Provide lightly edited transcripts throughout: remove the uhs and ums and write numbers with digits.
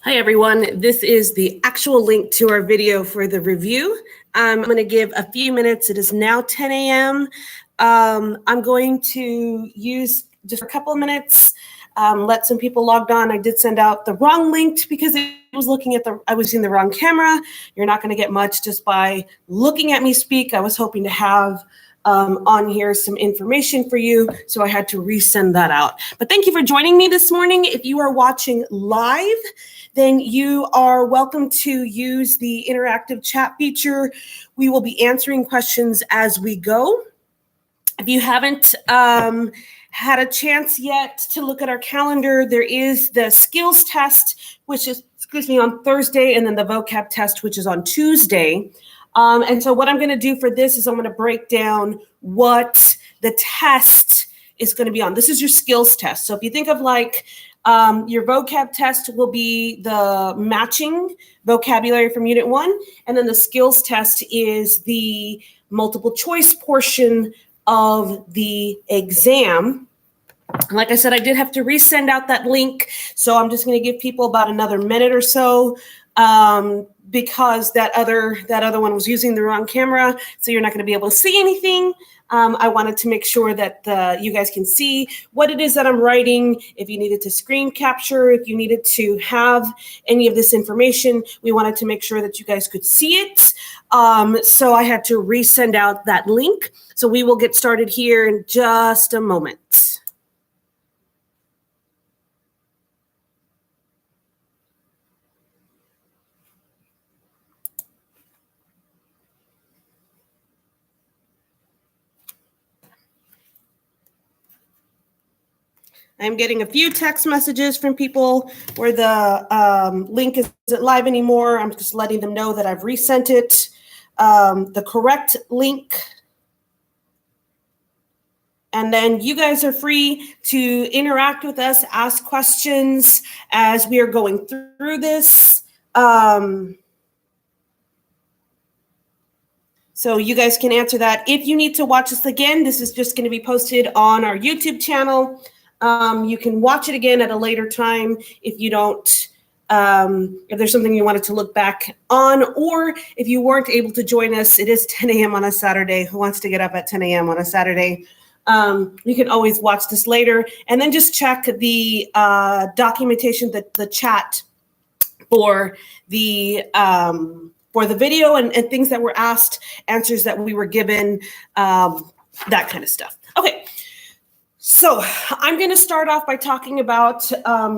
Hi, everyone. This is the actual link to our video for the review. I'm going to give a few minutes. It is now 10 a.m. I'm going to use just a couple of minutes, let some people logged on. I did send out the wrong link because I was using the wrong camera. You're not going to get much just by looking at me speak. I was hoping to have on here some information for you, so I had to resend that out. But thank you for joining me this morning. If you are watching live, then you are welcome to use the interactive chat feature. We will be answering questions as we go. If you haven't had a chance yet to look at our calendar, there is the skills test, which is, on Thursday, and then the vocab test, which is on Tuesday. And so what I'm going to do for this is I'm going to break down what the test is going to be on. This is your skills test. So if you think of like your vocab test will be the matching vocabulary from Unit 1, and then the skills test is the multiple choice portion of the exam. Like I said, I did have to resend out that link, so I'm just going to give people about another minute or so. Because that other one was using the wrong camera, so you're not going to be able to see anything. I wanted to make sure that you guys can see what it is that I'm writing. If you needed to screen capture, if you needed to have any of this information, we wanted to make sure that you guys could see it. So I had to resend out that link. So we will get started here in just a moment. I'm getting a few text messages from people where the link isn't live anymore. I'm just letting them know that I've resent it. The correct link. And then you guys are free to interact with us, ask questions as we are going through this. So you guys can answer that. If you need to watch this again, this is just going to be posted on our YouTube channel. You can watch it again at a later time if you don't, if there's something you wanted to look back on, or if you weren't able to join us, it is 10 a.m. on a Saturday. Who wants to get up at 10 a.m. on a Saturday? You can always watch this later, and then just check the documentation, the chat for the video and things that were asked, answers that we were given, that kind of stuff. Okay. So I'm going to start off by talking about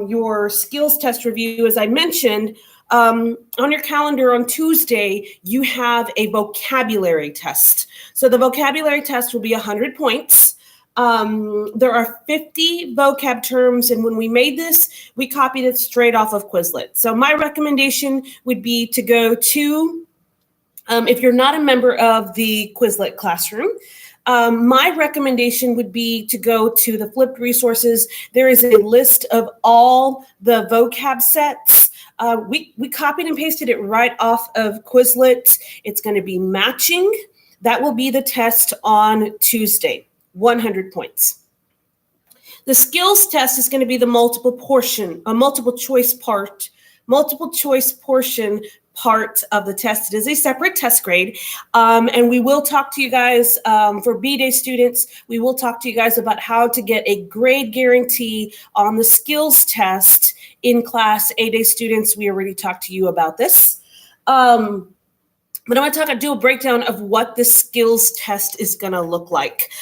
your skills test review. As I mentioned, on your calendar on Tuesday, you have a vocabulary test. So the vocabulary test will be 100 points. There are 50 vocab terms, and when we made this, we copied it straight off of Quizlet. So my recommendation would be to go to, if you're not a member of the Quizlet classroom, my recommendation would be to go to the flipped resources. There is a list of all the vocab sets. We copied and pasted it right off of Quizlet. It's going to be matching. That will be the test on Tuesday, 100 points. The skills test is going to be the multiple choice portion part of the test. It is a separate test grade, and we will talk to you guys for B-Day students. We will talk to you guys about how to get a grade guarantee on the skills test in class. A-Day students, we already talked to you about this. But I want to do a breakdown of what the skills test is going to look like.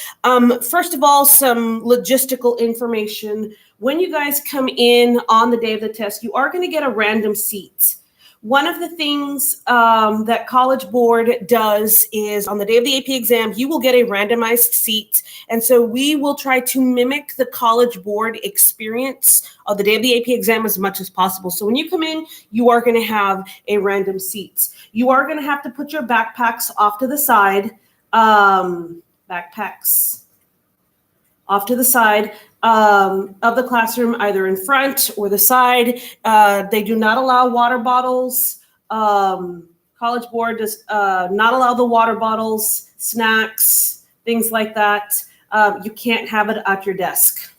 First of all, some logistical information. When you guys come in on the day of the test, you are going to get a random seat. One of the things that College Board does is on the day of the AP exam, you will get a randomized seat. And so we will try to mimic the College Board experience of the day of the AP exam as much as possible. So when you come in, you are going to have a random seat. You are going to have to put your backpacks off to the side. Backpacks off to the side of the classroom, either in front or the side. They do not allow water bottles. College Board does not allow the water bottles, snacks, things like that. You can't have it at your desk.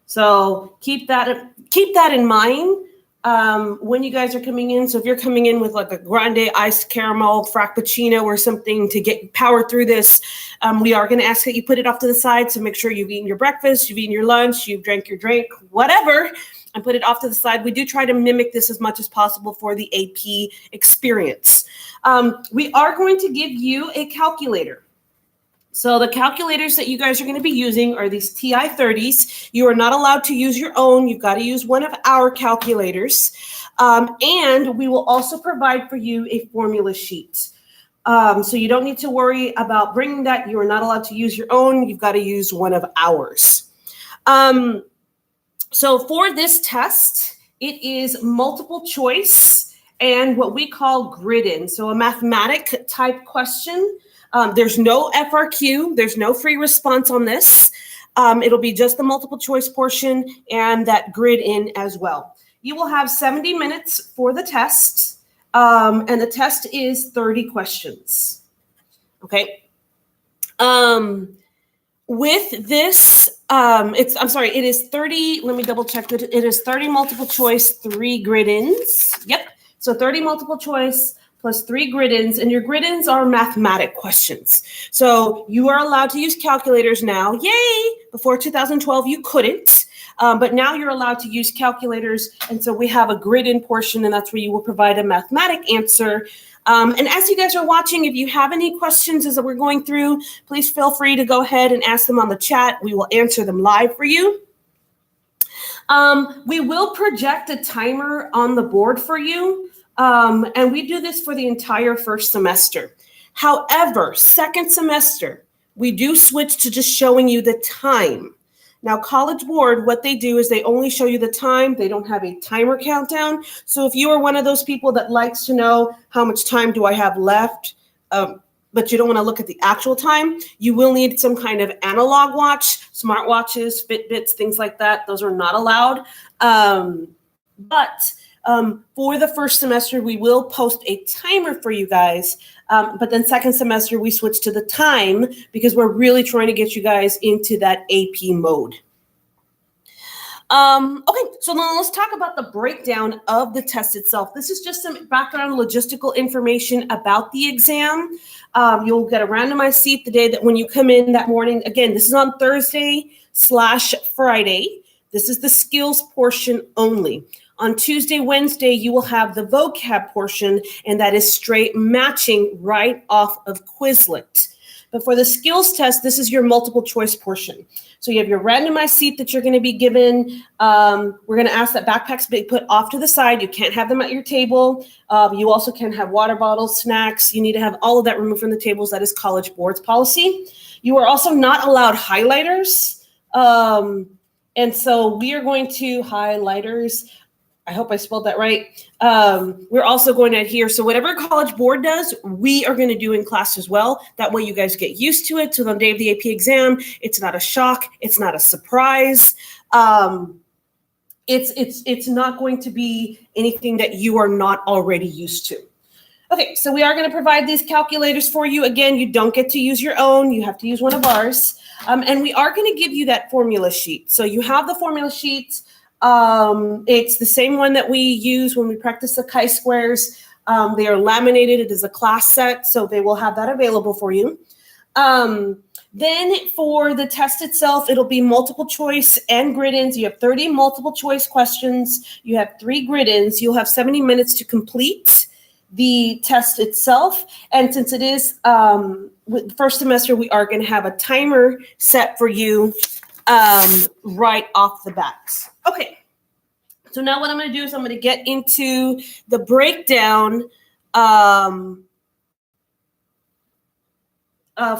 So keep that in mind when you guys are coming in. So if you're coming in with like a grande iced caramel frappuccino or something to get power through this, we are going to ask that you put it off to the side. So make sure you've eaten your breakfast, you've eaten your lunch, you've drank your drink, whatever, and put it off to the side. We do try to mimic this as much as possible for the AP experience. We are going to give you a calculator. So the calculators that you guys are going to be using are these TI-30s. You are not allowed to use your own. You've got to use one of our calculators. And we will also provide for you a formula sheet. So you don't need to worry about bringing that. You are not allowed to use your own. You've got to use one of ours. So for this test, it is multiple choice and what we call grid-in. So a mathematic type question. There's no FRQ. There's no free response on this. It'll be just the multiple choice portion and that grid in as well. You will have 70 minutes for the test, and the test is 30 questions. Okay. With this, it is 30. Let me double check that it is 30 multiple choice, 3 grid ins. Yep. So 30 multiple choice plus 3 grid-ins, and your grid-ins are mathematic questions. So you are allowed to use calculators now. Yay! Before 2012, you couldn't, but now you're allowed to use calculators, and so we have a grid-in portion, and that's where you will provide a mathematic answer. And as you guys are watching, if you have any questions as we're going through, please feel free to go ahead and ask them on the chat. We will answer them live for you. We will project a timer on the board for you. And we do this for the entire first semester. However, second semester, we do switch to just showing you the time. Now, College Board, what they do is they only show you the time. They don't have a timer countdown. So if you are one of those people that likes to know how much time do I have left, but you don't want to look at the actual time, you will need some kind of analog watch, smartwatches, Fitbits, things like that. Those are not allowed. For the first semester, we will post a timer for you guys. But then second semester, we switch to the time because we're really trying to get you guys into that AP mode. Okay, so now let's talk about the breakdown of the test itself. This is just some background logistical information about the exam. You'll get a randomized seat the day that when you come in that morning. Again, this is on Thursday/Friday. This is the skills portion only. On Tuesday, Wednesday, you will have the vocab portion, and that is straight matching right off of Quizlet. But for the skills test, this is your multiple choice portion. So you have your randomized seat that you're going to be given. We're going to ask that backpacks be put off to the side. You can't have them at your table. You also can have water bottles, snacks. You need to have all of that removed from the tables. That is College Board's policy. You are also not allowed highlighters. And so we are going to highlighters. I hope I spelled that right. We're also going to adhere. So whatever College Board does, we are going to do in class as well. That way you guys get used to it. So on the day of the AP exam, it's not a shock. It's not a surprise. It's not going to be anything that you are not already used to. Okay, so we are going to provide these calculators for you. Again, you don't get to use your own. You have to use one of ours. And we are going to give you that formula sheet. So you have the formula sheet. It's the same one that we use when we practice the chi-squares. They are laminated. It is a class set, so they will have that available for you. Then for the test itself, it'll be multiple choice and grid-ins. You have 30 multiple choice questions. You have 3 grid-ins. You'll have 70 minutes to complete the test itself. And since it is with first semester, we are going to have a timer set for you right off the bat. Okay, so now what I'm going to do is I'm going to get into the breakdown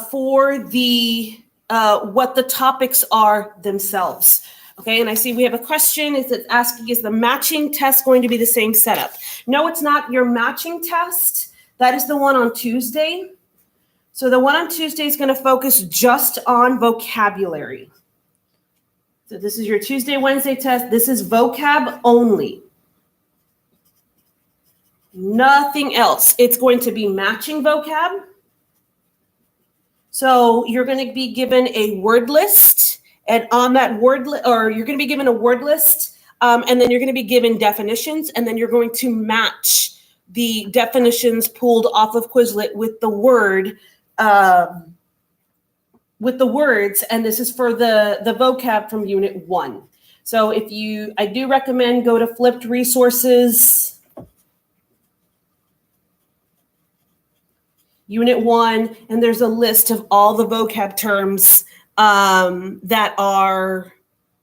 for the what the topics are themselves. Okay, and I see we have a question. It's asking, is the matching test going to be the same setup? No, it's not. Your matching test, that is the one on Tuesday. So the one on Tuesday is going to focus just on vocabulary. So this is your Tuesday, Wednesday test. This is vocab only. Nothing else. It's going to be matching vocab. So you're going to be given a word list, and on that word list, or you're going to be given a word list And then you're going to be given definitions, and then you're going to match the definitions pulled off of Quizlet with the word, with the words, and this is for the vocab from Unit 1. So I do recommend go to flipped resources, Unit 1, and there's a list of all the vocab terms that are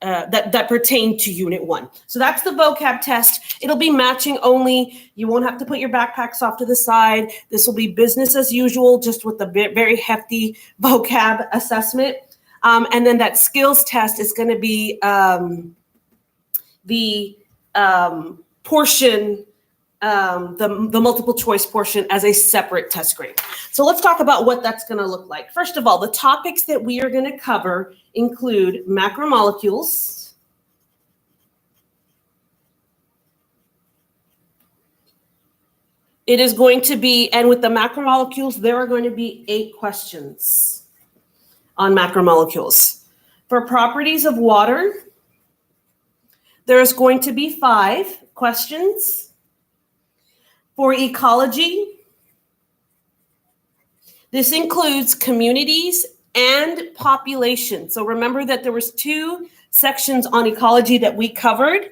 that pertain to Unit 1. So that's the vocab test. It'll be matching only. You won't have to put your backpacks off to the side. This will be business as usual, just with a very hefty vocab assessment. And then that skills test is going to be the portion, the multiple choice portion as a separate test grade. So let's talk about what that's going to look like. First of all, the topics that we are going to cover include macromolecules, it is going to be, and with the macromolecules, there are going to be 8 questions on macromolecules. For properties of water, there's going to be 5 questions. For ecology, this includes communities and population. So remember that there was 2 sections on ecology that we covered.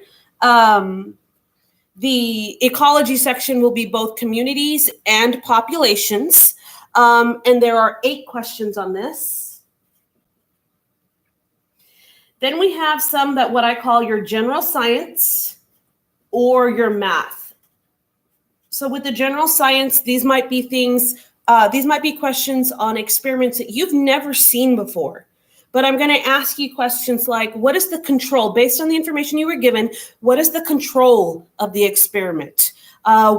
The ecology section will be both communities and populations. And there are 8 questions on this. Then we have some that what I call your general science or your math. So with the general science, these might be things, these might be questions on experiments that you've never seen before. But I'm going to ask you questions like, what is the control? Based on the information you were given, what is the control of the experiment?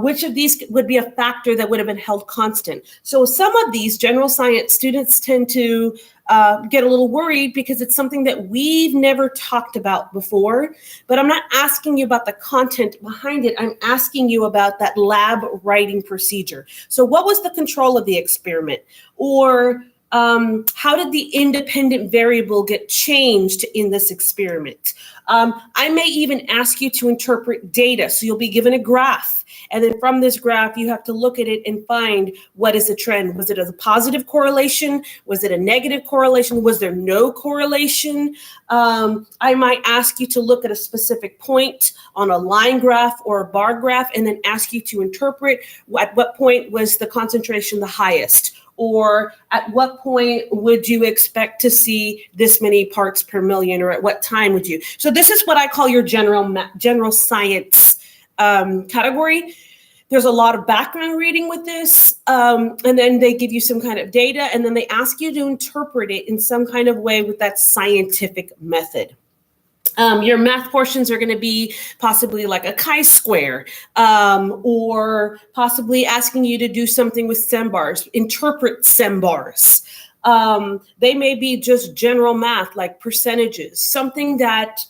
Which of these would be a factor that would have been held constant? So some of these general science students tend to get a little worried because it's something that we've never talked about before. But I'm not asking you about the content behind it. I'm asking you about that lab writing procedure. So what was the control of the experiment? Or how did the independent variable get changed in this experiment? I may even ask you to interpret data. So you'll be given a graph. And then from this graph, you have to look at it and find what is the trend. Was it a positive correlation? Was it a negative correlation? Was there no correlation? I might ask you to look at a specific point on a line graph or a bar graph and then ask you to interpret at what point was the concentration the highest. Or at what point would you expect to see this many parts per million, or at what time would you? So this is what I call your general science category. There's a lot of background reading with this, and then they give you some kind of data, and then they ask you to interpret it in some kind of way with that scientific method. Your math portions are going to be possibly like a chi-square, or possibly asking you to do something with sembars, interpret sembars. They may be just general math, like percentages, something that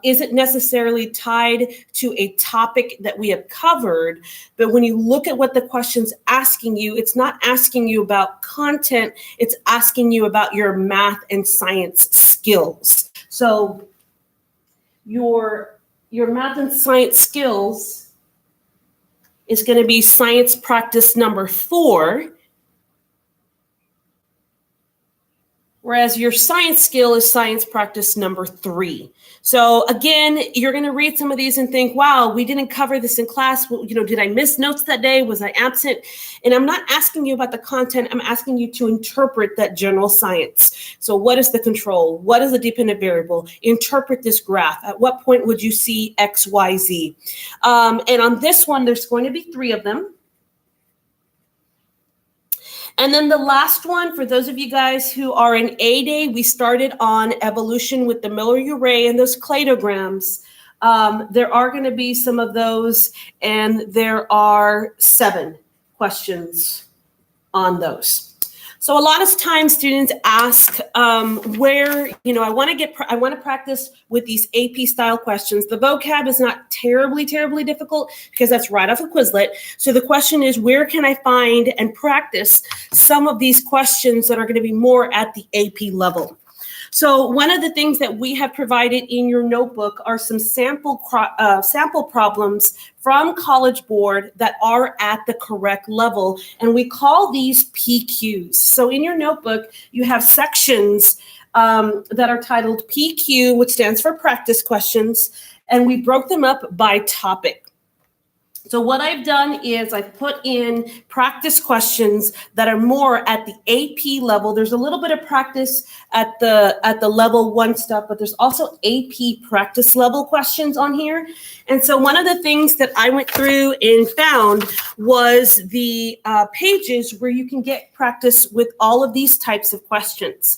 isn't necessarily tied to a topic that we have covered. But when you look at what the question's asking you, it's not asking you about content, it's asking you about your math and science skills. So your math and science skills is going to be science practice number 4, whereas your science skill is science practice number 3. So again, you're going to read some of these and think, wow, we didn't cover this in class. Well, did I miss notes that day? Was I absent? And I'm not asking you about the content. I'm asking you to interpret that general science. So what is the control? What is the dependent variable? Interpret this graph. At what point would you see X, Y, Z? And on this one, there's going to be 3 of them. And then the last one, for those of you guys who are in A Day, we started on evolution with the Miller-Urey and those cladograms. There are going to be some of those, and there are 7 questions on those. So a lot of times students ask where, I want to practice with these AP style questions. The vocab is not terribly difficult because that's right off of Quizlet. So the question is, where can I find and practice some of these questions that are going to be more at the AP level? So one of the things that we have provided in your notebook are some sample problems from College Board that are at the correct level, and we call these PQs. So in your notebook, you have sections that are titled PQ, which stands for practice questions, and we broke them up by topic. So what I've done is I've put in practice questions that are more at the AP level. There's a little bit of practice at the level 1 stuff, but there's also AP practice level questions on here. And so one of the things that I went through and found was the pages where you can get practice with all of these types of questions.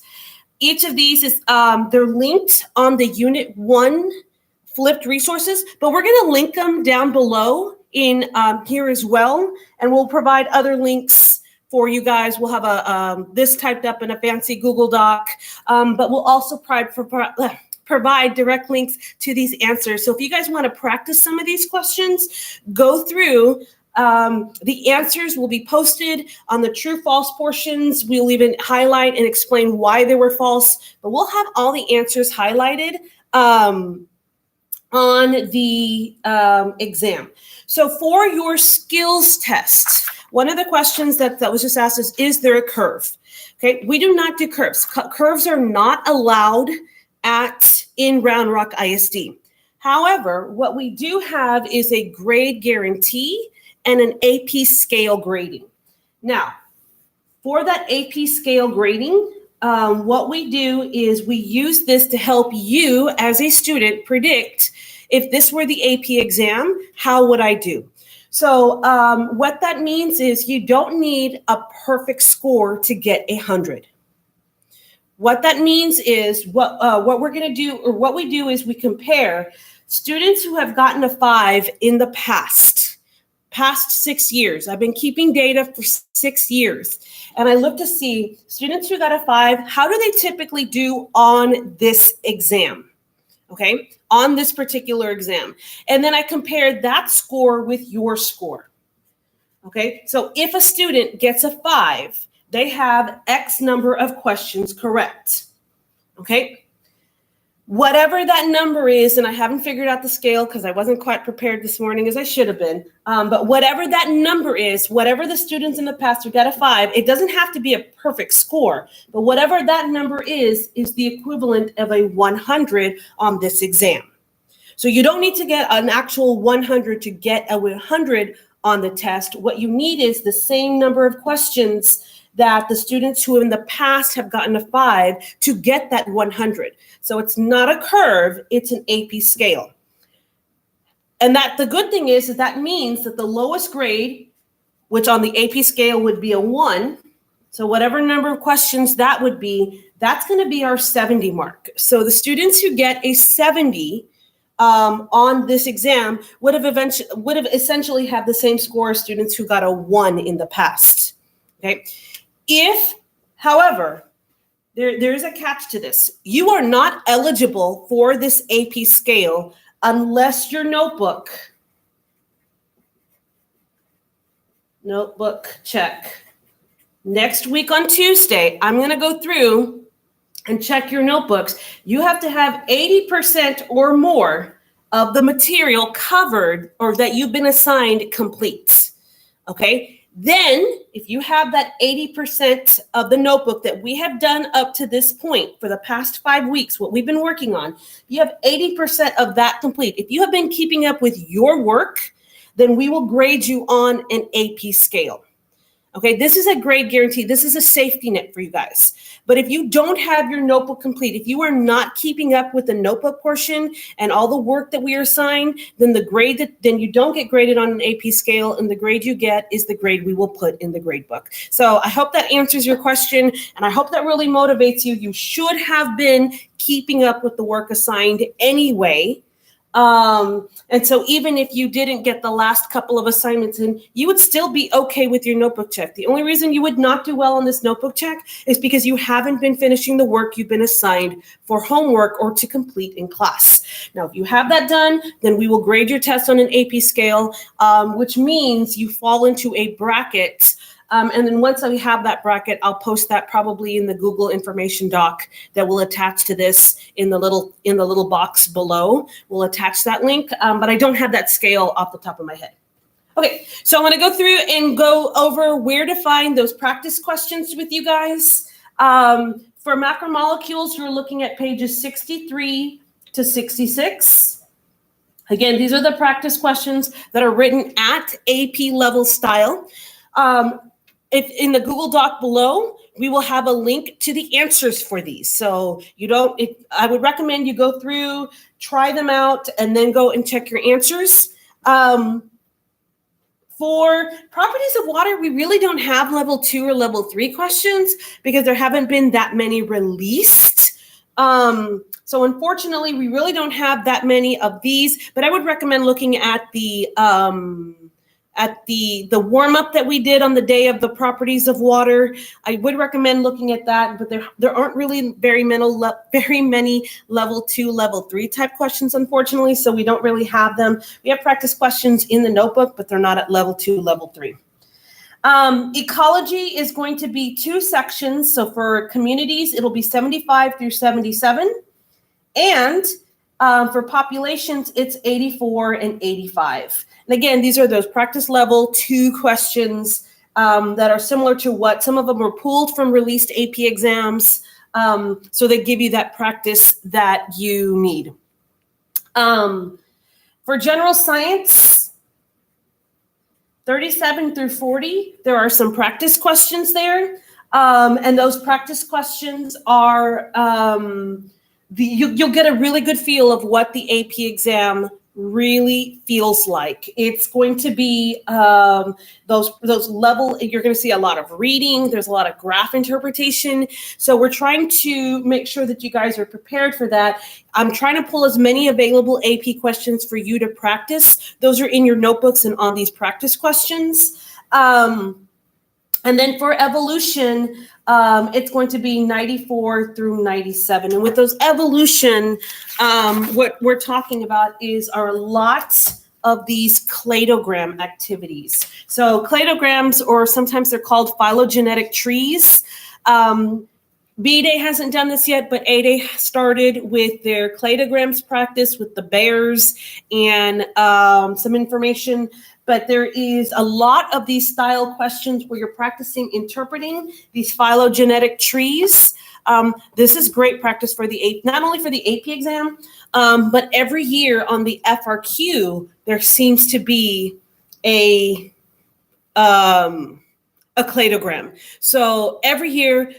Each of these is, they're linked on the Unit 1 flipped resources, but we're going to link them down below in here as well, and we'll provide other links for you guys. We'll have this typed up in a fancy Google Doc, but we'll also provide direct links to these answers. So if you guys want to practice some of these questions, go through. The answers will be posted on the true-false portions. We'll even highlight and explain why they were false, but we'll have all the answers highlighted on the exam. So for your skills test, one of the questions that was just asked is there a curve? Okay, we do not do curves. Curves are not allowed in Round Rock ISD. However, what we do have is a grade guarantee and an AP scale grading. Now, for that AP scale grading, what we do is we use this to help you as a student predict, if this were the AP exam, how would I do? So what that means is you don't need a perfect score to get 100. What that means is what we're going to do, or what we do is we compare students who have gotten a 5 in the past 6 years. I've been keeping data for 6 years, and I look to see students who got a 5, how do they typically do on this exam? Okay, on this particular exam. And then I compared that score with your score. Okay, so if a student gets a 5, they have X number of questions correct. Okay, whatever that number is, and I haven't figured out the scale because I wasn't quite prepared this morning as I should have been, but whatever that number is, whatever the students in the past who got a 5, it doesn't have to be a perfect score, but whatever that number is the equivalent of a 100 on this exam. So you don't need to get an actual 100 to get a 100 on the test. What you need is the same number of questions that the students who in the past have gotten a 5 to get that 100. So it's not a curve, it's an AP scale. And that the good thing is that means that the lowest grade, which on the AP scale would be a 1, so whatever number of questions that would be, that's going to be our 70 mark. So the students who get a 70 on this exam would have essentially had the same score as students who got a 1 in the past. Okay. If, however, there is a catch to this. You are not eligible for this AP scale unless your notebook check. Next week on Tuesday, I'm going to go through and check your notebooks. You have to have 80% or more of the material covered or that you've been assigned complete. Okay? Then, if you have that 80% of the notebook that we have done up to this point for the past 5 weeks, what we've been working on, you have 80% of that complete. If you have been keeping up with your work, then we will grade you on an AP scale. Okay, this is a grade guarantee. This is a safety net for you guys. But if you don't have your notebook complete, if you are not keeping up with the notebook portion and all the work that we are assigned, then then you don't get graded on an AP scale, and the grade you get is the grade we will put in the grade book. So I hope that answers your question, and I hope that really motivates you. You should have been keeping up with the work assigned anyway. And so even if you didn't get the last couple of assignments in, you would still be okay with your notebook check. The only reason you would not do well on this notebook check is because you haven't been finishing the work you've been assigned for homework or to complete in class. Now, if you have that done, then we will grade your test on an AP scale, which means you fall into a bracket And then once I have that bracket, I'll post that probably in the Google information doc that will attach to this in the little box below. We'll attach that link, but I don't have that scale off the top of my head. Okay, so I want to go through and go over where to find those practice questions with you guys. For macromolecules, you're looking at pages 63 to 66. Again, these are the practice questions that are written at AP level style. If in the Google Doc below, we will have a link to the answers for these. So I would recommend you go through, try them out, and then go and check your answers. For properties of water, we really don't have level 2 or level 3 questions because there haven't been that many released. So unfortunately, we really don't have that many of these, but I would recommend looking at the warm-up that we did on the day of the properties of water. I would recommend looking at that, but there aren't really very many level 2, level 3 type questions, unfortunately, so we don't really have them. We have practice questions in the notebook, but they're not at level 2, level 3. Ecology is going to be 2 sections. So for communities, it'll be 75 through 77. And for populations, it's 84 and 85. And again, these are those practice level 2 questions that are similar to what some of them were pulled from released AP exams. So they give you that practice that you need. For general science, 37 through 40, there are some practice questions there. And those practice questions are, you'll get a really good feel of what the AP exam really feels like. It's going to be those level, you're going to see a lot of reading. There's a lot of graph interpretation. So we're trying to make sure that you guys are prepared for that. I'm trying to pull as many available AP questions for you to practice. Those are in your notebooks and on these practice questions. And then for evolution, it's going to be 94 through 97. And with those evolution, what we're talking about are lots of these cladogram activities. So cladograms, or sometimes they're called phylogenetic trees. B-Day hasn't done this yet, but A-Day started with their cladograms practice with the bears and some information. But there is a lot of these style questions where you're practicing interpreting these phylogenetic trees. This is great practice for not only for the AP exam, but every year on the FRQ, there seems to be a cladogram. So every year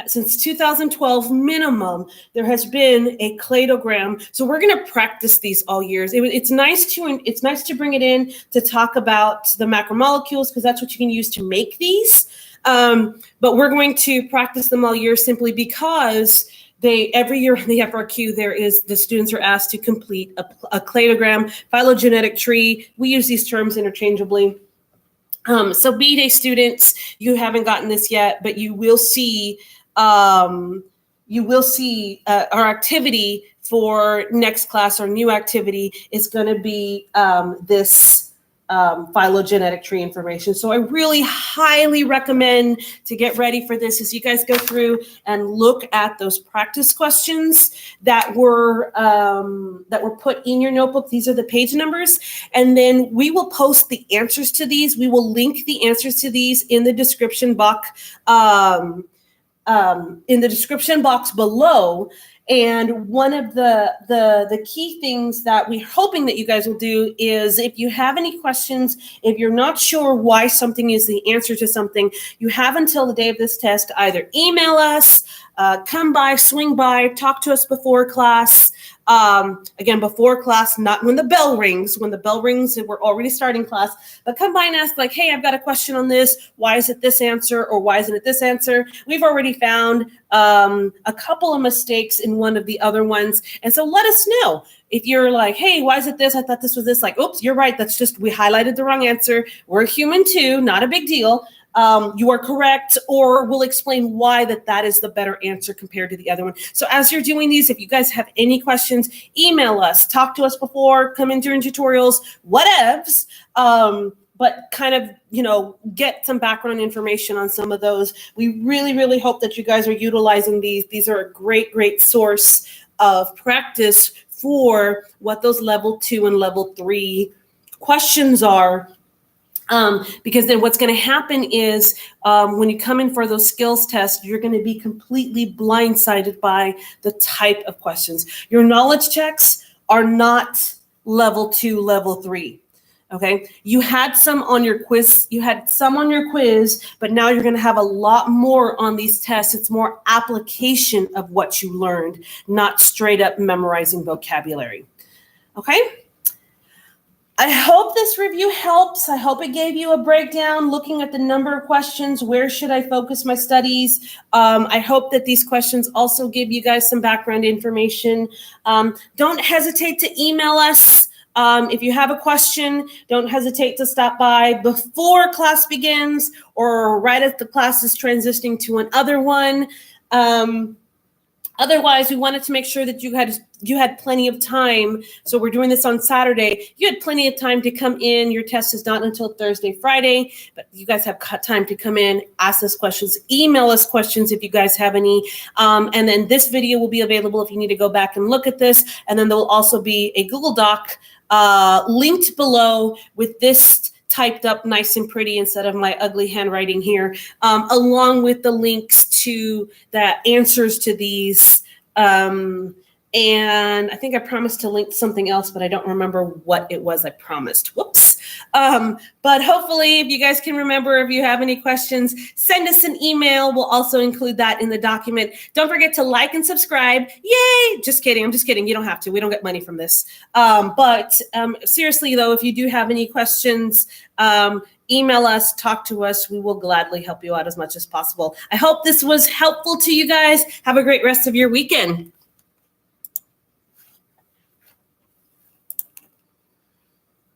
since 2012 minimum, there has been a cladogram. So we're going to practice these all years. It's nice to bring it in to talk about the macromolecules because that's what you can use to make these. But we're going to practice them all year simply because every year on the FRQ, the students are asked to complete a cladogram, phylogenetic tree. We use these terms interchangeably. So B-Day students, you haven't gotten this yet, but you will see our activity for next class. Our new activity is going to be this phylogenetic tree information. So I really highly recommend to get ready for this as you guys go through and look at those practice questions that were put in your notebook. These are the page numbers. And then we will post the answers to these. We will link the answers to these in the description box below. And one of the key things that we're hoping that you guys will do is if you have any questions, if you're not sure why something is the answer to something, you have until the day of this test to either email us, come by, swing by, talk to us before class. Again, before class, not when the bell rings. When the bell rings, we're already starting class. But come by and ask, like, hey, I've got a question on this. Why is it this answer, or why isn't it this answer? We've already found a couple of mistakes in one of the other ones. And so let us know. If you're like, hey, why is it this? I thought this was this. Like, oops, you're right. That's just, we highlighted the wrong answer. We're human too, not a big deal. You are correct, or we'll explain why that is the better answer compared to the other one. So as you're doing these, if you guys have any questions, email us, talk to us before, come in during tutorials, whatevs. but kind of, get some background information on some of those. We really, really hope that you guys are utilizing these. These are a great, great source of practice for what those level 2 and level 3 questions are. Because then what's going to happen is when you come in for those skills tests, you're going to be completely blindsided by the type of questions. Your knowledge checks are not level 2, level 3. Okay, you had some on your quiz, but now you're going to have a lot more on these tests. It's more application of what you learned, not straight up memorizing vocabulary. Okay. I hope this review helps. I hope it gave you a breakdown looking at the number of questions. Where should I focus my studies? I hope that these questions also give you guys some background information. Don't hesitate to email us. If you have a question, don't hesitate to stop by before class begins or right as the class is transitioning to another one. Otherwise, we wanted to make sure that you had plenty of time. So we're doing this on Saturday. You had plenty of time to come in. Your test is not until Thursday, Friday, but you guys have time to come in, ask us questions, email us questions if you guys have any. And then this video will be available if you need to go back and look at this. And then there will also be a Google Doc linked below with this typed up nice and pretty instead of my ugly handwriting here, along with the links to the answers to these. And I think I promised to link something else, but I don't remember what it was I promised. Whoops. But hopefully, if you guys can remember, if you have any questions, send us an email. We'll also include that in the document. Don't forget to like and subscribe. Yay! Just kidding. I'm just kidding. You don't have to. We don't get money from this. But seriously, though, if you do have any questions, email us, talk to us. We will gladly help you out as much as possible. I hope this was helpful to you guys. Have a great rest of your weekend.